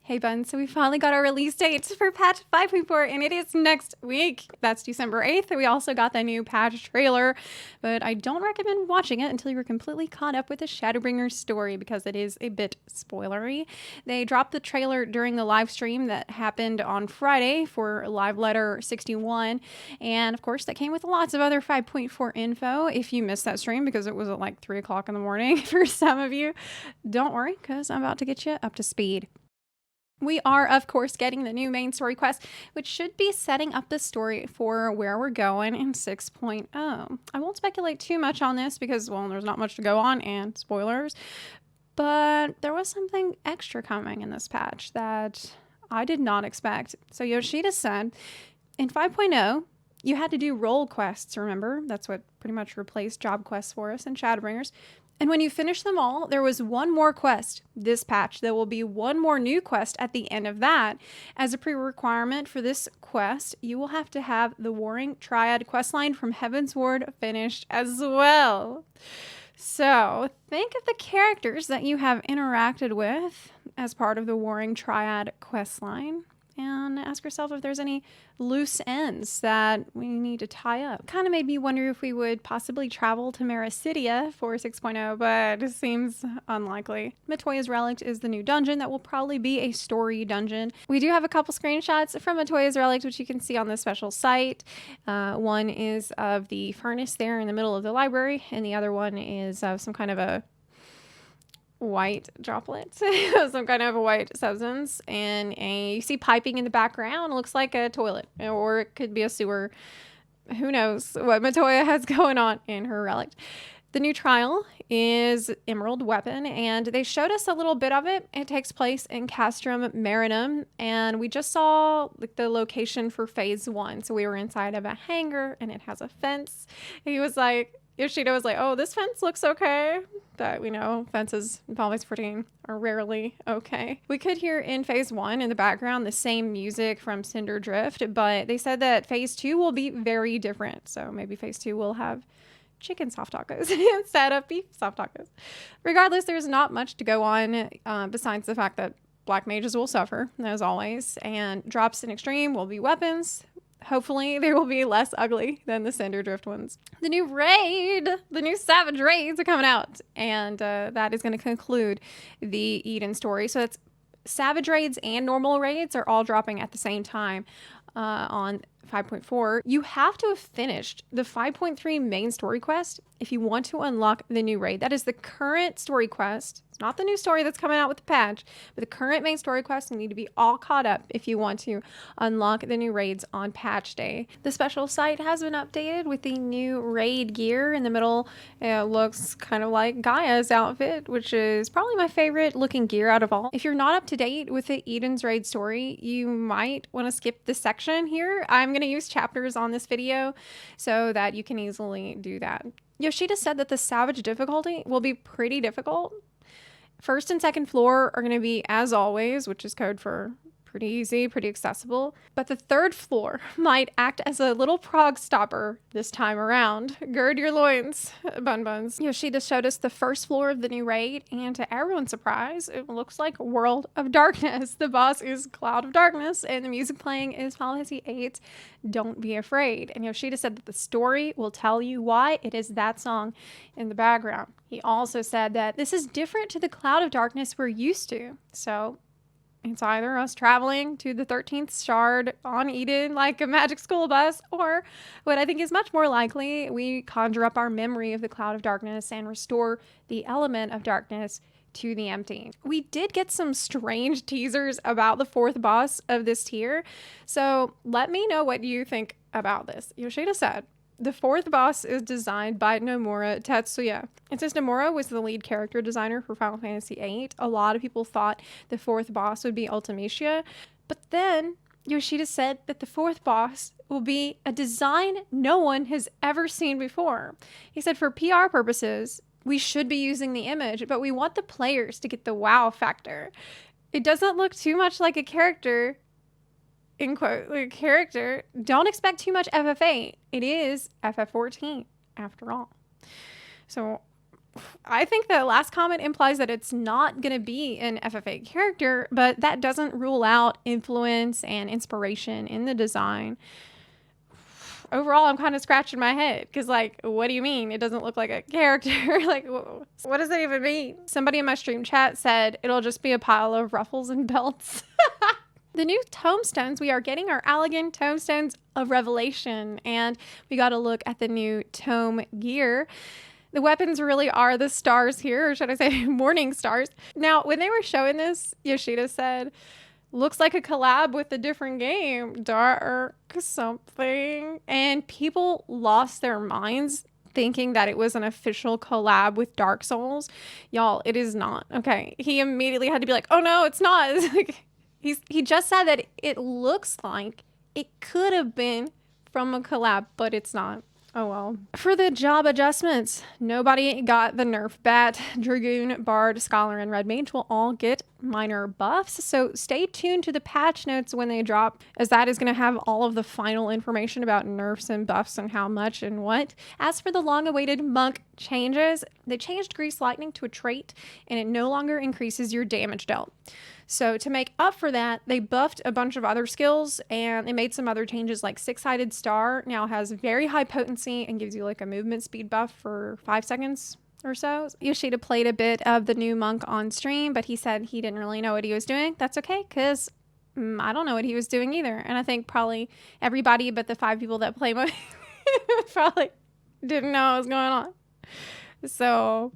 Hey Bun, so we finally got our release date for patch 5.4 and it is next week. That's December 8th. We also got the new patch trailer, but I don't recommend watching it until you're completely caught up with the Shadowbringers story because it is a bit spoilery. They dropped the trailer during the live stream that happened on Friday for Live Letter 61, and of course that came with lots of other 5.4 info. If you missed that stream because it was at like 3 o'clock in the morning for some of you, don't worry because I'm about to get you up to speed. We are, of course, getting the new main story quest, which should be setting up the story for where we're going in 6.0. I won't speculate too much on this because, well, there's not much to go on and spoilers, but there was something extra coming in this patch that I did not expect. So Yoshida said, in 5.0, you had to do role quests, remember? That's what pretty much replaced job quests for us in Shadowbringers. And when you finish them all, there was one more quest this patch. There will be one more new quest at the end of that. As a pre-requirement for this quest, you will have to have the Warring Triad questline from Heaven's Ward finished as well. So think of the characters that you have interacted with as part of the Warring Triad questline and ask yourself if there's any loose ends that we need to tie up. Kind of made me wonder if we would possibly travel to Mericidia for 6.0, but it seems unlikely. Matoya's Relict is the new dungeon that will probably be a story dungeon. We do have a couple screenshots from Matoya's Relict, which you can see on the special site. One is of the furnace there in the middle of the library, and the other one is of some kind of a white droplet, some kind of a white substance, and you see piping in the background. It looks like a toilet, or it could be a sewer. Who knows what Matoya has going on in her relic. The new trial is Emerald Weapon, and they showed us a little bit of it. It takes place in Castrum Marinum, and we just saw like the location for phase 1. So we were inside of a hangar, and it has a fence. Yoshida was like, oh, this fence looks okay. That we know fences in Final Fantasy 14 are rarely okay. We could hear in phase 1 in the background the same music from Cinder Drift, but they said that phase 2 will be very different. So maybe phase 2 will have chicken soft tacos instead of beef soft tacos. Regardless, there's not much to go on besides the fact that black mages will suffer, as always, and drops in extreme will be weapons. Hopefully they will be less ugly than the Cinder Drift ones. The new raid, the new Savage raids are coming out, and that is going to conclude the Eden story. So it's Savage raids and normal raids are all dropping at the same time on 5.4. You have to have finished the 5.3 main story quest if you want to unlock the new raid. That is the current story quest. It's not the new story that's coming out with the patch, but the current main story quest. You need to be all caught up if you want to unlock the new raids on patch day. The special site has been updated with the new raid gear. In the middle, it looks kind of like Gaia's outfit, which is probably my favorite looking gear out of all. If you're not up to date with the Eden's raid story, you might want to skip this section here. I'm going to use chapters on this video so that you can easily do that. Yoshida said that the Savage difficulty will be pretty difficult. First and second floor are going to be as always, which is code for pretty easy, pretty accessible. But the third floor might act as a little prog stopper this time around. Gird your loins, bun buns. Yoshida showed us the first floor of the new raid, and to everyone's surprise, it looks like World of Darkness. The boss is Cloud of Darkness, and the music playing is Final Fantasy VIII, Don't Be Afraid. And Yoshida said that the story will tell you why it is that song in the background. He also said that this is different to the Cloud of Darkness we're used to. So it's either us traveling to the 13th shard on Eden like a magic school bus, or what I think is much more likely, we conjure up our memory of the Cloud of Darkness and restore the element of darkness to the empty. We did get some strange teasers about the fourth boss of this tier, so let me know what you think about this. Yoshida said, the fourth boss is designed by Nomura Tetsuya. And since Nomura was the lead character designer for Final Fantasy VIII, a lot of people thought the fourth boss would be Ultimecia. But then Yoshida said that the fourth boss will be a design no one has ever seen before. He said for PR purposes, we should be using the image, but we want the players to get the wow factor. It doesn't look too much like a character, in quote, like character. Don't expect too much FF8. It is FF14 after all. So I think the last comment implies that it's not going to be an FFA character, but that doesn't rule out influence and inspiration in the design. Overall, I'm kind of scratching my head because, like, what do you mean it doesn't look like a character? Like, what does that even mean? Somebody in my stream chat said it'll just be a pile of ruffles and belts. The new tomestones, we are getting our Allegan tomestones of revelation, and we got to look at the new tome gear. The weapons really are the stars here, or should I say morning stars. Now, when they were showing this, Yoshida said, looks like a collab with a different game, Dark something. And people lost their minds thinking that it was an official collab with Dark Souls. Y'all, it is not. Okay. He immediately had to be like, oh no, it's not. It's like, he just said that it looks like it could have been from a collab, but it's not. Oh well. For the job adjustments, nobody got the nerf bat. Dragoon, Bard, Scholar, and Red Mage will all get minor buffs, so stay tuned to the patch notes when they drop, as that is going to have all of the final information about nerfs and buffs and how much and what. As for the long-awaited monk changes, they changed Grease Lightning to a trait, and it no longer increases your damage dealt. So to make up for that, they buffed a bunch of other skills, and they made some other changes, like Six-Sided Star now has very high potency and gives you like a movement speed buff for 5 seconds or so. Yoshida played a bit of the new monk on stream, but he said he didn't really know what he was doing. That's okay, because I don't know what he was doing either. And I think probably everybody but the 5 people that play monk probably didn't know what was going on. So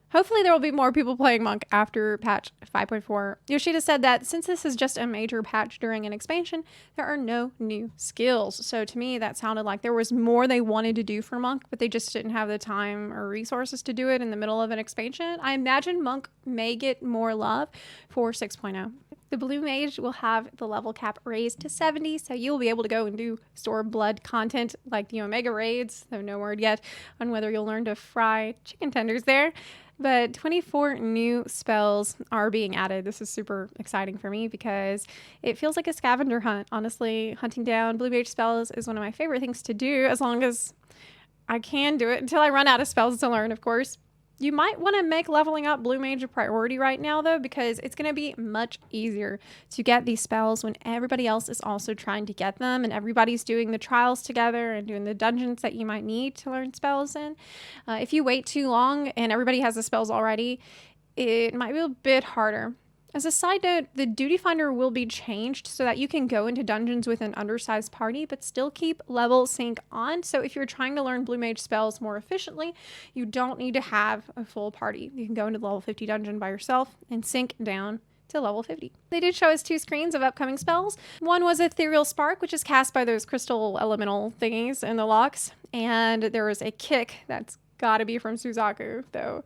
hopefully there will be more people playing monk after patch 5.4. Yoshida said that since this is just a major patch during an expansion, there are no new skills. So to me, that sounded like there was more they wanted to do for monk, but they just didn't have the time or resources to do it in the middle of an expansion. I imagine monk may get more love for 6.0. The blue mage will have the level cap raised to 70, so you'll be able to go and do store blood content like the Omega raids, though no word yet on whether you'll learn to fry chicken tenders there. But 24 new spells are being added. This is super exciting for me because it feels like a scavenger hunt. Honestly, hunting down blue mage spells is one of my favorite things to do, as long as I can do it until I run out of spells to learn, of course. You might want to make leveling up blue mage a priority right now, though, because it's going to be much easier to get these spells when everybody else is also trying to get them, and everybody's doing the trials together and doing the dungeons that you might need to learn spells in. If you wait too long and everybody has the spells already, it might be a bit harder. As a side note, the duty finder will be changed so that you can go into dungeons with an undersized party, but still keep level sync on. So if you're trying to learn blue mage spells more efficiently, you don't need to have a full party. You can go into the level 50 dungeon by yourself and sync down to level 50. They did show us 2 screens of upcoming spells. One was Ethereal Spark, which is cast by those crystal elemental thingies in the locks. And there was a kick that's gotta be from Suzaku, though.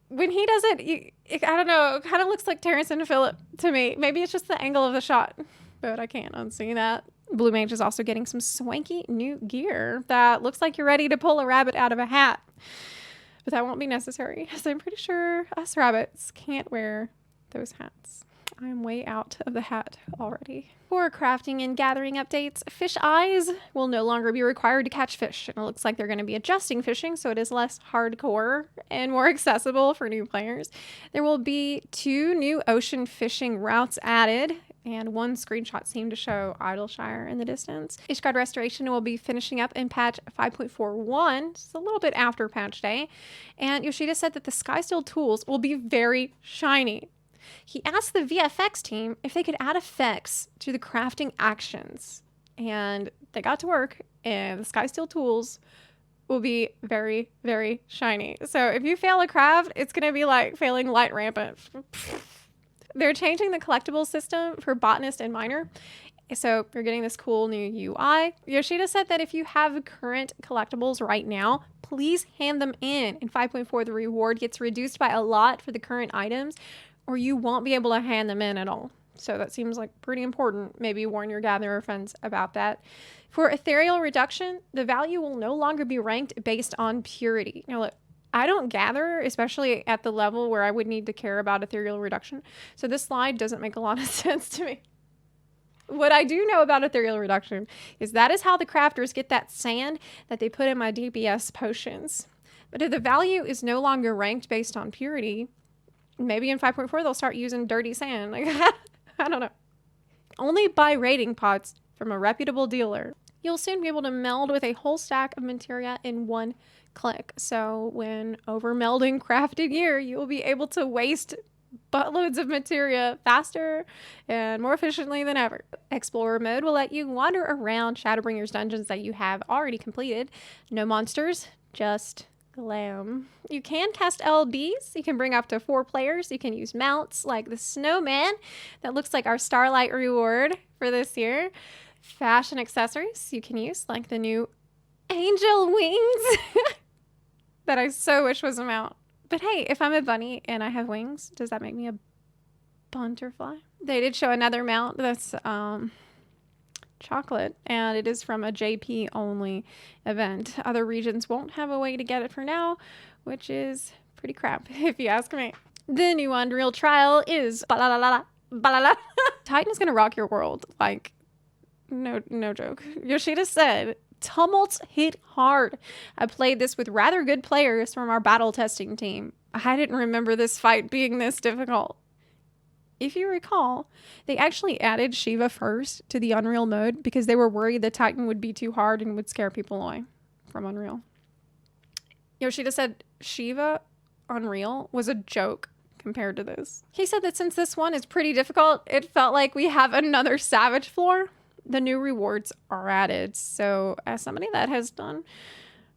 When he does it, I don't know, it kind of looks like Terrence and Phillip to me. Maybe it's just the angle of the shot, but I can't unsee that. Blue Mage is also getting some swanky new gear that looks like you're ready to pull a rabbit out of a hat. But that won't be necessary, so I'm pretty sure us rabbits can't wear those hats. I'm way out of the hat already. For crafting and gathering updates, fish eyes will no longer be required to catch fish. And it looks like they're going to be adjusting fishing so it is less hardcore and more accessible for new players. There will be 2 new ocean fishing routes added, and one screenshot seemed to show Idleshire in the distance. Ishgard Restoration will be finishing up in patch 5.41, just a little bit after patch day. And Yoshida said that the Skysteel tools will be very shiny. He asked the VFX team if they could add effects to the crafting actions, and they got to work, and the Skysteel tools will be very, very shiny. So if you fail a craft, it's going to be like failing light rampant. They're changing the collectible system for botanist and miner, so you're getting this cool new UI. Yoshida said that if you have current collectibles right now, please hand them in. In 5.4, the reward gets reduced by a lot for the current items, or you won't be able to hand them in at all. So that seems like pretty important. Maybe warn your gatherer friends about that. For ethereal reduction, the value will no longer be ranked based on purity. Now look, I don't gather, especially at the level where I would need to care about ethereal reduction. So this slide doesn't make a lot of sense to me. What I do know about ethereal reduction is that is how the crafters get that sand that they put in my DPS potions. But if the value is no longer ranked based on purity, maybe in 5.4 they'll start using dirty sand. Like, I don't know. Only buy rating pots from a reputable dealer. You'll soon be able to meld with a whole stack of materia in one click. So when over melding crafted gear, you will be able to waste buttloads of materia faster and more efficiently than ever. Explorer mode will let you wander around Shadowbringers dungeons that you have already completed. No monsters, just glam. You can cast LBs. You can bring up to 4 players. You can use mounts like the snowman that looks like our Starlight reward for this year. Fashion accessories you can use like the new angel wings that I so wish was a mount. But hey, if I'm a bunny and I have wings, does that make me a butterfly? They did show another mount that's chocolate, and it is from a JP only event. Other regions won't have a way to get it for now, which is pretty crap if you ask me. The new Unreal trial is Balalala. Balalala. Titan is gonna rock your world. Like, no joke. Yoshida said, tumults hit hard. I played this with rather good players from our battle testing team. I didn't remember this fight being this difficult. If you recall, they actually added Shiva first to the Unreal mode because they were worried that Titan would be too hard and would scare people away from Unreal. Yoshida said Shiva Unreal was a joke compared to this. He said that since this one is pretty difficult, it felt like we have another Savage floor. The new rewards are added. So as somebody that has done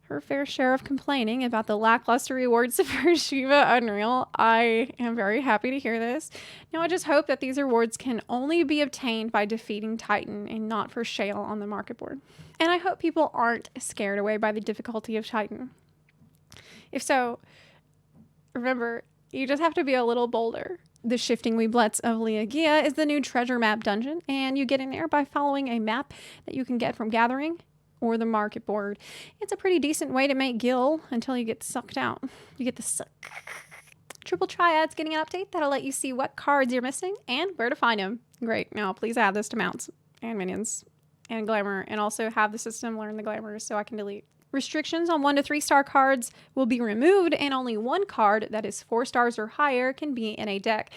her fair share of complaining about the lackluster rewards for Shiva Unreal, I am very happy to hear this. Now I just hope that these rewards can only be obtained by defeating Titan and not for Shale on the market board. And I hope people aren't scared away by the difficulty of Titan. If so, remember, you just have to be a little bolder. The Shifting Weeblets of Liagia is the new treasure map dungeon, and you get in there by following a map that you can get from Gathering or the market board. It's a pretty decent way to make gil until you get sucked out. You get the suck. Triple Triad's getting an update that'll let you see what cards you're missing and where to find them. Great. Now please add this to mounts and minions and glamour, and also have the system learn the glamour so I can delete. Restrictions on 1 to 3 star cards will be removed, and only one card that is 4 stars or higher can be in a deck.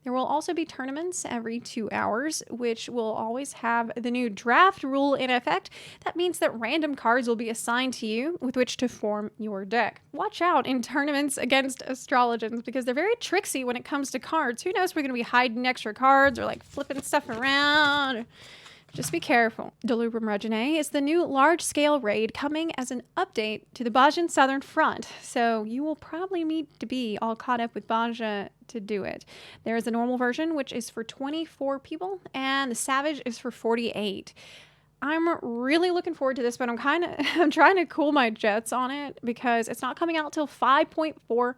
There will also be tournaments every 2 hours, which will always have the new draft rule in effect. That means that random cards will be assigned to you with which to form your deck. Watch out in tournaments against astrologians because they're very tricksy when it comes to cards. Who knows if we're going to be hiding extra cards or like flipping stuff around. Just be careful. Delubrum Regine is the new large-scale raid coming as an update to the Bajan Southern Front, so you will probably need to be all caught up with Baja to do it. There is a normal version, which is for 24 people, and the Savage is for 48. I'm really looking forward to this, but I'm trying to cool my jets on it because it's not coming out till 5.45,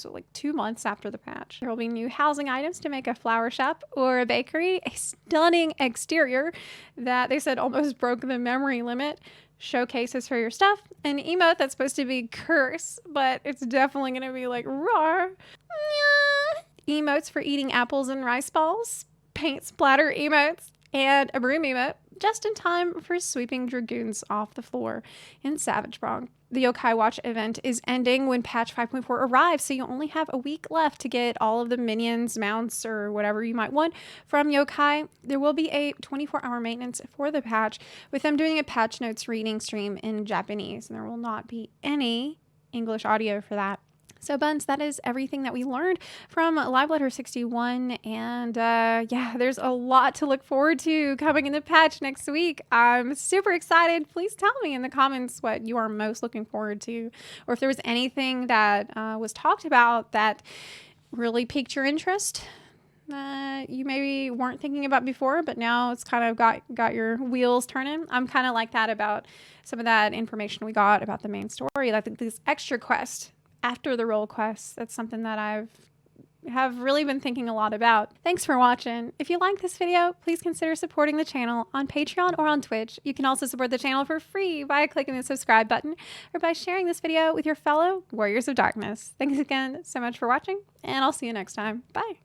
so like 2 months after the patch. There will be new housing items to make a flower shop or a bakery, a stunning exterior that they said almost broke the memory limit, showcases for your stuff, an emote that's supposed to be curse, but it's definitely going to be like roar, emotes for eating apples and rice balls, paint splatter emotes, and a broom emote, just in time for sweeping dragoons off the floor in Savage Prong. The Yokai Watch event is ending when patch 5.4 arrives, so you only have a week left to get all of the minions, mounts, or whatever you might want from Yokai. There will be a 24-hour maintenance for the patch, with them doing a patch notes reading stream in Japanese, and there will not be any English audio for that. So Buns, that is everything that we learned from Live Letter 61. And yeah, there's a lot to look forward to coming in the patch next week. I'm super excited. Please tell me in the comments what you are most looking forward to, or if there was anything that was talked about that really piqued your interest that you maybe weren't thinking about before, but now it's kind of got your wheels turning. I'm kind of like that about some of that information we got about the main story, like this extra quest after the role quest. That's something that have really been thinking a lot about. Thanks for watching. If you like this video, please consider supporting the channel on Patreon or on Twitch. You can also support the channel for free by clicking the subscribe button or by sharing this video with your fellow Warriors of Darkness. Thanks again so much for watching, and I'll see you next time. Bye.